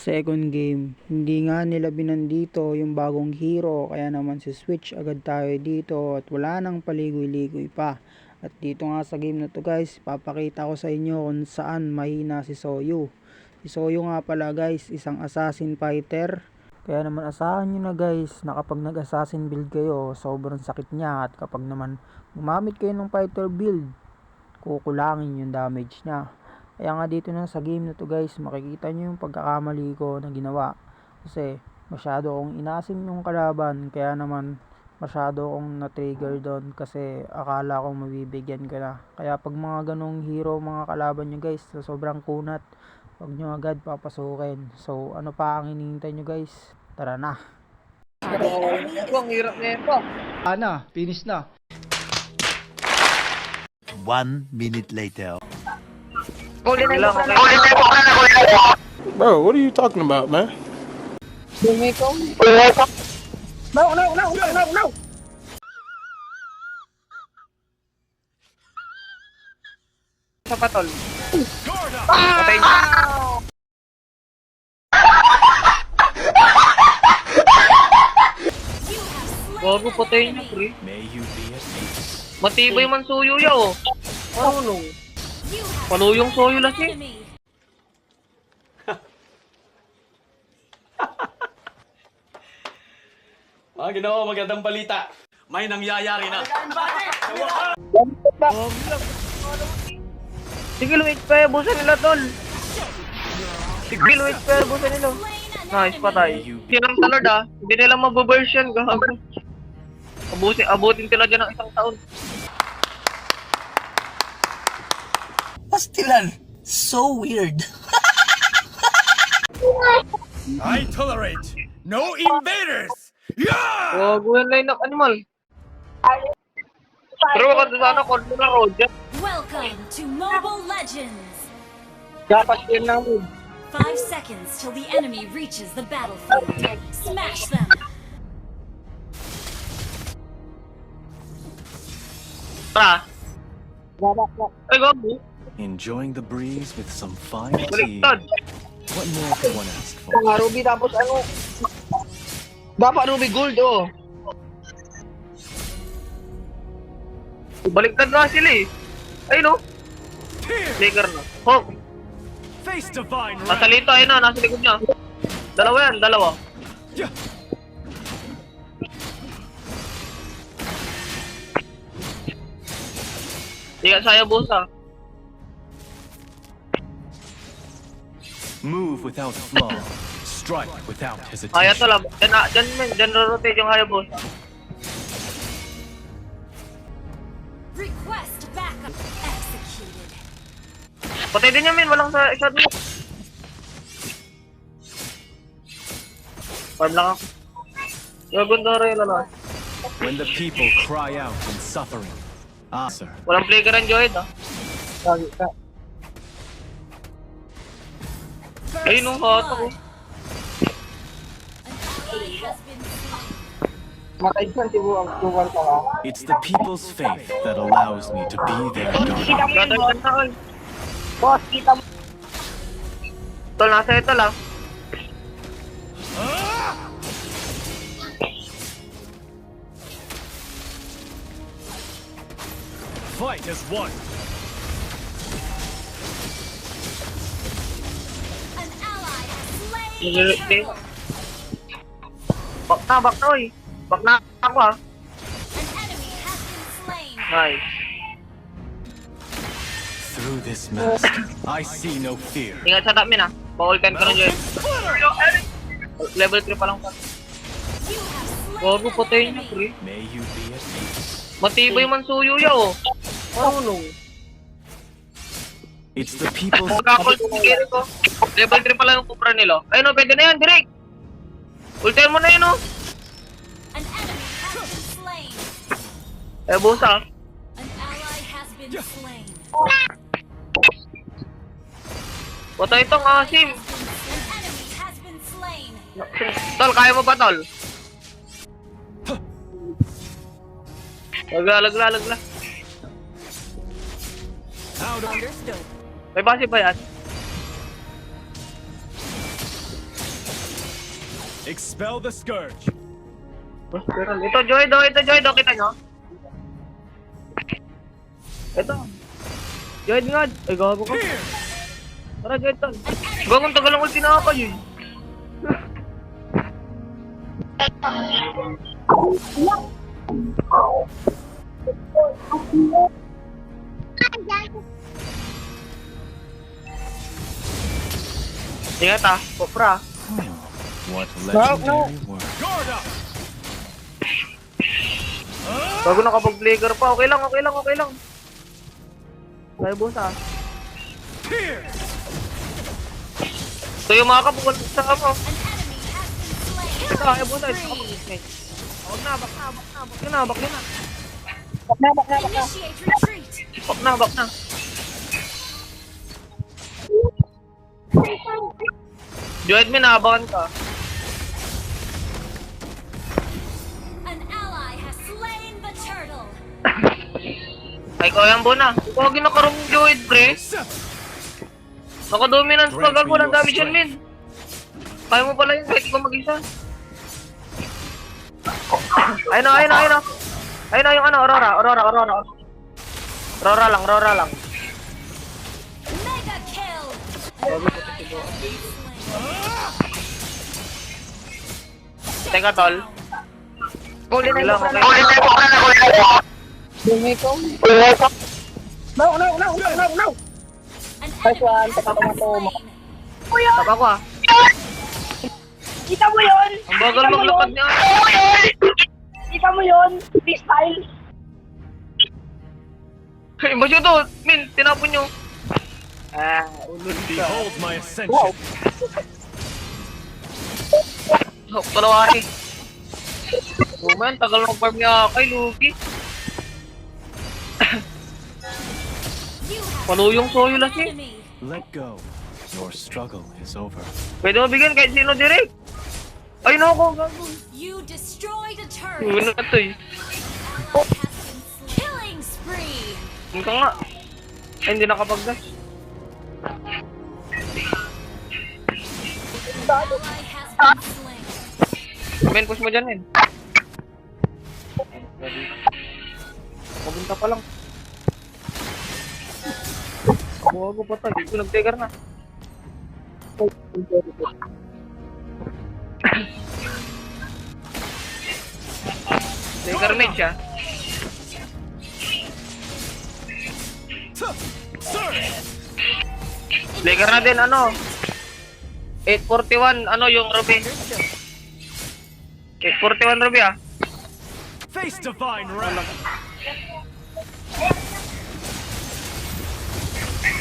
Second game, hindi nga nila binandito yung bagong hero kaya naman si switch agad tayo dito at wala nang paligoy-ligoy pa. At dito nga sa game na to guys, papakita ko sa inyo kung saan mahina si Soyu. Si Soyu nga pala guys, isang assassin fighter. Kaya naman asahan nyo na guys na kapag nag-assassin build kayo, sobrang sakit niya. At kapag naman gumamit kayo ng fighter build, kukulangin yung damage niya. Kaya nga dito na sa game na to guys, makikita nyo yung pagkakamali ko na ginawa. Kasi masyado akong inasim yung kalaban, kaya naman masyado akong na-trigger doon kasi akala ko mabibigyan ka na. Kaya pag mga ganong hero mga kalaban nyo guys, sa sobrang kunat, huwag nyo agad papasukin. So ano pa ang hinihintay nyo guys? Tara na! Ang hirap na ito. Finish na! 1 minute later. Golden lang, okay. Bro, what are you talking about, man? Dumiko. No. Sa patol. Patay niya. Bago patay niya, pre. May you be at peace. Matibay man suyo ya, oh. Marunong. Paluyong suyo lang eh. Ginawa, magandang balita. May nangyayari na. Sige, wait pa. Busan nila, tol. Sige, wait pa. Busan nila. Nice, patay. Sinang talord, ah. Hindi nila mabaversion. Gago. Abutin sila dyan ng isang taon. Pastilan. So weird. I tolerate no invaders. Yeah! Gago yan line of animal. Pero wag ka sana kung na Roger. Welcome to Mobile Legends! Dapat yun namin. 5 seconds till the enemy reaches the battlefield. Smash them! Tara. Ay, gago. Enjoying the breeze with some fine tea. Baliktad. What more could one ask for? Ruby tapos ano? Dapat Ruby Gold, oh. Baliktad na sila eh. Ay, no? Flicker na. Hawk. Face divine Nasa lito, ayun na. Nasa likod niya. Dalawa yan, dalawa. Di ka saya busa. Move without flaw. Strike without Kaya hesitation. to lang. Dyan rotate yung Hayabusa. Request backup executed. Patay din yan, min. Walang sa shot mo. Farm lang ako. Gaganda rin lang. When the people cry out in suffering, answer. Walang flicker and joy, ah. Ay, nung hot ako. Matay dyan, tibo ang tuwan ka ha. It's the people's faith that allows me to be their guardian. Matay dyan na, ay. Boss, kita mo. Tol, nasa ito lang. Fight is won. An ally has slain Nililit the din. turtle. Back na, oy. Back na ako, ha. An enemy has been slain. Nice. Through this mask, I see no fear. Ingat sa top min, ha. Bawal kan ka na dyan. Level 3 pa lang pa. You have slain Gago, an patay niya, enemy. pre. May you be at peace. Matibay man suyo ya, oh. Marunong. It's the people's Pagkakol yung carry ko. Level 3 pa lang yung kupra nila. Ayun, no, pwede na yan, direct. Ultihan mo na yun, oh. An enemy has been slain. Eh, busa. An ally has been slain. Patay itong asim. An enemy has been slain. Tol, kaya mo ba, tol? Lagla. Understood. May base ba yan? Expel the scourge. Ito, Joy do. Kita nyo? Ito. Joy nga. Ay, gago ka. Tara, Joy tol. Gagong tagal ang ulti na ako yun. Ingat ah, Popra. What legendary work. Guard up! Bago nakapag-flicker pa, okay lang. Kaya boss ah. Here! So yung mga kapupunta sa ako. An enemy has been slain. Ito, kaya boss ah. Spree. Huwag na, back na. Initiate retreat. Back na. Joed, minabakan ka. An ally has slain the turtle. Ay, kaya yan na. Huwag nakarong Joed, pre. Naka-dominance pa, gago. Walang damage yan, min. Kaya mo pala yun, kahit ikaw mag-isa. Ayun na. Ayun na yung ano, Aurora. Aurora lang. Mega kill. An ally has been slain. Teka, tol. Huli na Lang, yung okay. No! An First one, enemy has teka been tumatama. slain. Tapa ko ah. Kita mo yun! Ang bagal maglakad niya. Kita mo yun! Freestyle! Hey, basyo to. Min, tinapon nyo. Ulul ka. Behold my ascension. Hok, talawa eh. Oh man, tagal ng farm niya kay Lugi. You have Paluyong soyo slain lang an eh. enemy. Let go. Your struggle is over. Pwede mo bigyan kahit sino direct. Ay, no, ako. Gago. You destroyed a turret. Ano na to eh. Ally has been slain. Killing spree. Hindi ka nga. Ay, hindi nakapag-dash. Ally has been slain. Men, push mo dyan, men. Pabunta pa lang. Ako patay. Ito nag-trigger na. Trigger mage siya. Trigger na din, ano. 841, ano yung Ruby. 841 Ruby ah. Face divine wrath.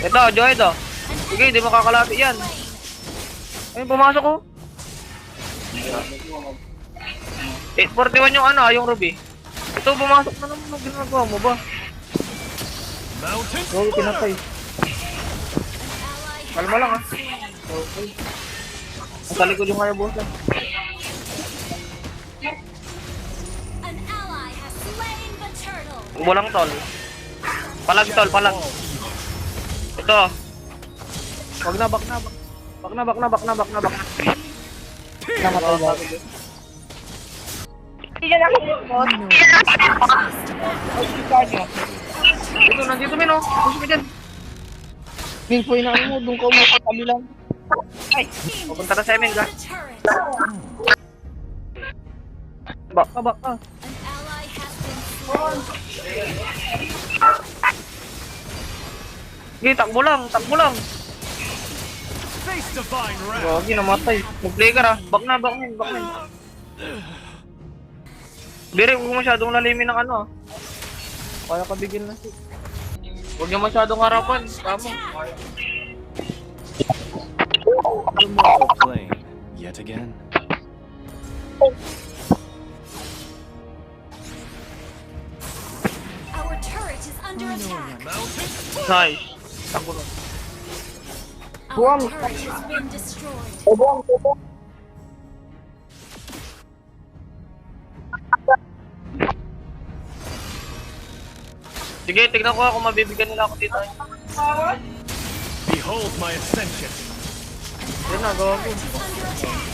Ito, Joy ito. Sige, di makakalapit yan. Ayun, pumasok ko. 841 yung ano, yung Ruby. Ito, pumasok na naman. Ano ginagawa mo ba? Mountain Oo, pinatay. Kalma lang ah. Okay. Ang talikod yung kaya boss ah. An ally has slain the turtle. Bulang tol. Palag tol, palag. Ito. Wag na, bak na. Hindi na ako lumot. Dito, nandito min oh. Push mo dyan. Minfoy na mo, doon ka mo sa kabilang. Ay! Pupunta ka sa amin ka. The turret. Bak ka. An ally has been slain. Sige, takbo lang. face divine wrath. Wagi, namatay. Mag-play ka ah. Bak na. Biri, huwag mo masyadong lalimin ng ano ah. Kaya ka bigil na. Huwag niyo masyadong harapan. Tama. Immortal flame. Yet again. Our turret is under attack. Nice. Takbo lang. Our turret has been destroyed. Sige, tignan ko kung mabibigyan nila ako dito. Behold my ascension. Yan na, gawa ko. Turret is under attack.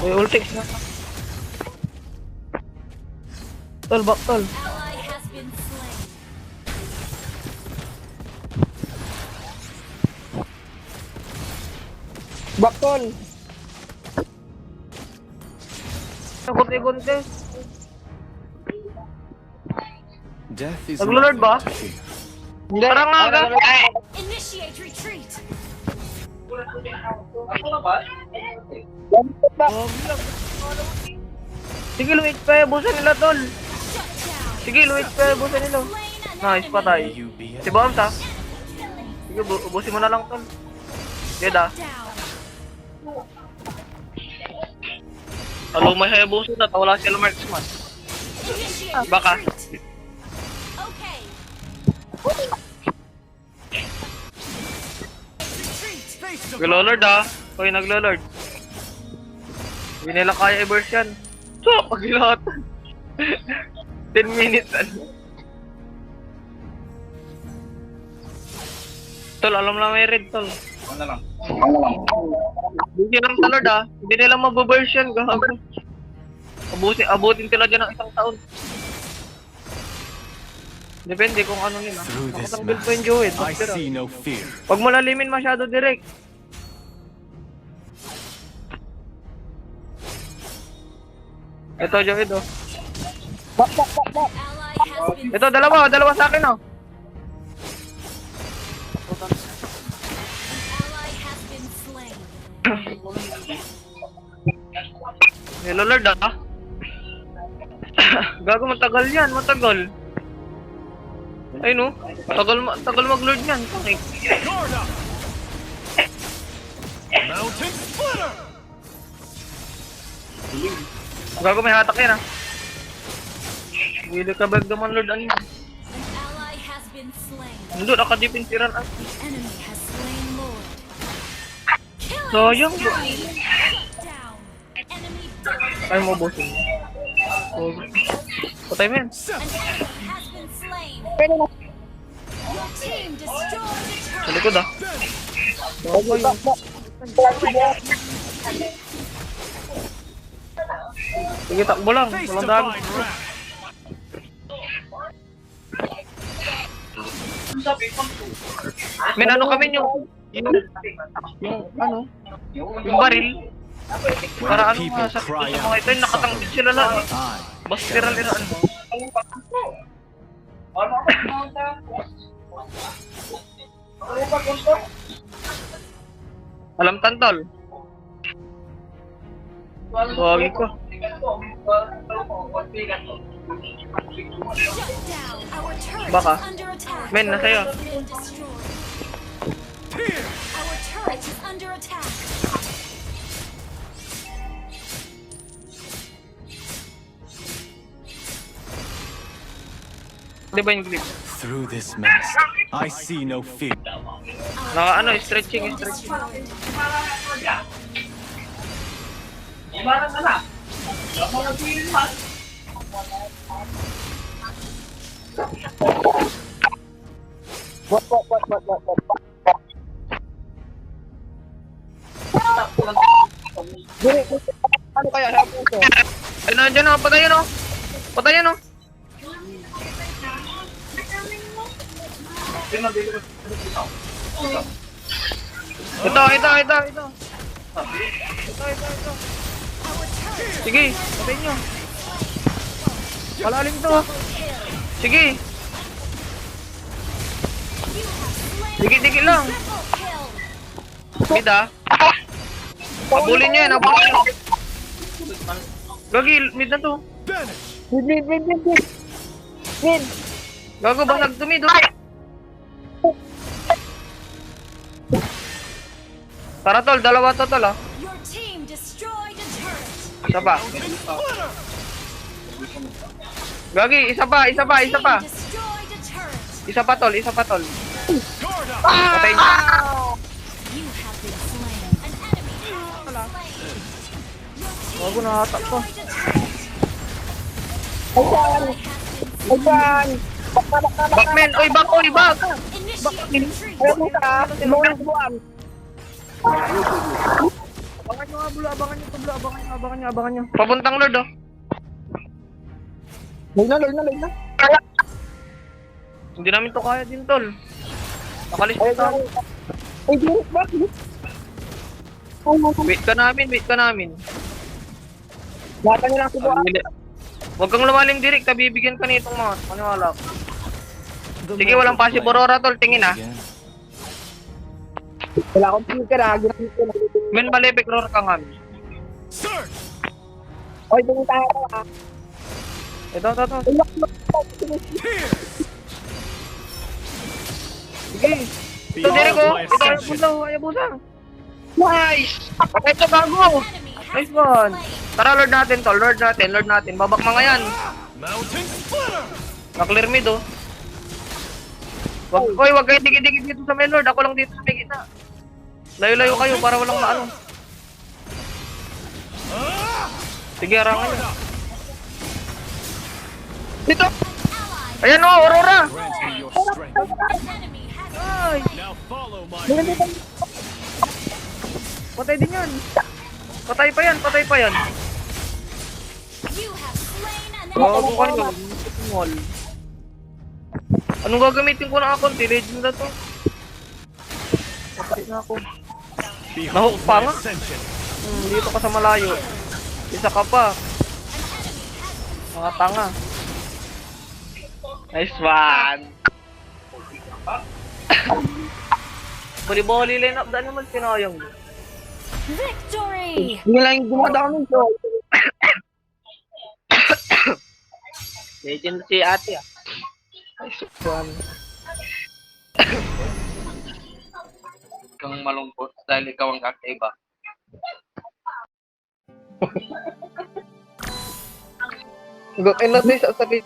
Uy, ultix na. Tol, back tol. Ally has been slain. Baktol. Kunti-kunti. Death is Naglulord ba? nothing to fear. Hindi. Parang nga ka. Initiate retreat. Sige, lumit pa. Busan nila, tol. Shut down. Sige, lumit pa. Busan nila. Slain an Nice, patay. May you be Si Bombs, ha? Sige, ubusin mo na lang, tol. Dead, ha? down. Alo, may hayabusin na. Wala sila marksman. Initiate Baka. retreat. Okay. Retreat. Naglolord, ha? Uy, naglolord. Hindi nila kaya i-burst yan. So, pag-lahat. 10 minutes, ano? Tol, alam lang may red, tol. Ano lang? Hindi lang sa Lord, ha? Hindi nila mababurst yan, gago. Abutin sila dyan ng isang taon. Depende kung ano nila. Through this Nakatang build mask, ko yung Joed. I see no fear. Huwag mo lalimin masyado direct. Ito, Joed, oh. Ally has been Ito, dalawa sa akin, oh. Ally has been slain. Hello, Lord, ah. Gago, matagal yan, matagal. Ay, no? Tagal mag-lord yan. Tangik. Guard up! Mountain splitter! Gago, may hatak yan, ah. Wili ka bag naman, Lord, ano yun? An ally has been slain. Hindi, nakadipinsiran, ah. The enemy has slain Lord. Killing Sayang, spree. Shut down. Enemy double. Ay, mabusin. Patay mo yan. An enemy has been slain. Your team destroyed the Sa turret. likod, ah. Sige, takbo lang. Face Walang divine dami. wrath! Men, ano kami yung ano? Yung baril. Para ano People sa cry mga out ito, in nakatangkid sila lahat. I Bas viral ina ano. Alam tantol. Wagi ko. Shut down. Our turret Baka. is under attack. Men, nasa'yo. Been destroyed. Tear! Our turret is under attack. Di ba yung grip? Through this mask, I see no fear. Naka ano, stretching. Destroyed. Ano kaya hapon ko? Ay, nandiyan o, patayin o. Patayin o. Ito. Sige, patayin nyo. Palalim to. Sige. Dikit-dikit lang. Triple kill. Mid ah. Abulin nyo yan, abulin nyo. Gagi, mid na to. Vanish! Win. Gago, basag to mid oh. Tara tol, dalawa to tol ah. Your team destroyed a turret. Isa pa. Gagi, isa pa. Team destroyed a turret. Isa pa tol. Guard up! Patay nyo. You have been slain. An enemy has been slain. Your team Gago, nahatak to. destroyed a turret. Ayan. Backman, oy back, oy back. Initiate retreat. Ayan mo ka. Muna buwan. Abangan nyo nga, Bulo. Abangan nyo. Papuntang Lord, oh. Lord na. Hindi namin to kaya din, tol. Nakalis Ay, tayo. ay, direct ba? Wait ka namin. Mata nyo lang si Buwan. Huwag kang lumaling direct, bibigyan ka nitong mga. Maniwala ko. Sige, walang passive Aurora, tol. Tingin, ah. Wala akong speaker ha. Ginamit ko na. Men, malipik, roar ka nga. Surge! Oy, pumunta ako ha. Ito. Pierce! Sige. Ito, direct, oh. Ito, ayabusa. Nice! Ito, gago. Enemy has Nice been one. slain. Tara, Lord natin, tol. Lord natin. Babak mga yan. Mountain Splitter! Na-clear mid, oh. Wag kayo dikit-dikit dito sa main, Lord. Ako lang dito sa may gitna. Layo-layo kayo para walang maano. Sige, harangan nyo. Dito! Ayan, oh, Aurora. Grant me your strength. Enemy has Now follow my Patay din yan. Patay pa yan. you have slain an Bago enemy. kayo. Small. Anong gagamitin ko na account? Legend na to. Patay na ako. Nahook pa nga. ascension. Dito ka sa malayo. Isa ka pa. Mga tanga. Nice one. Boli-boli line up. Daan naman sinayang. Victory! Hindi lang yung dumada kami so. Legend si ate, ah. Nice one. Kang malungkot dahil ikaw ang kakaiba. Go, and not this, sabi,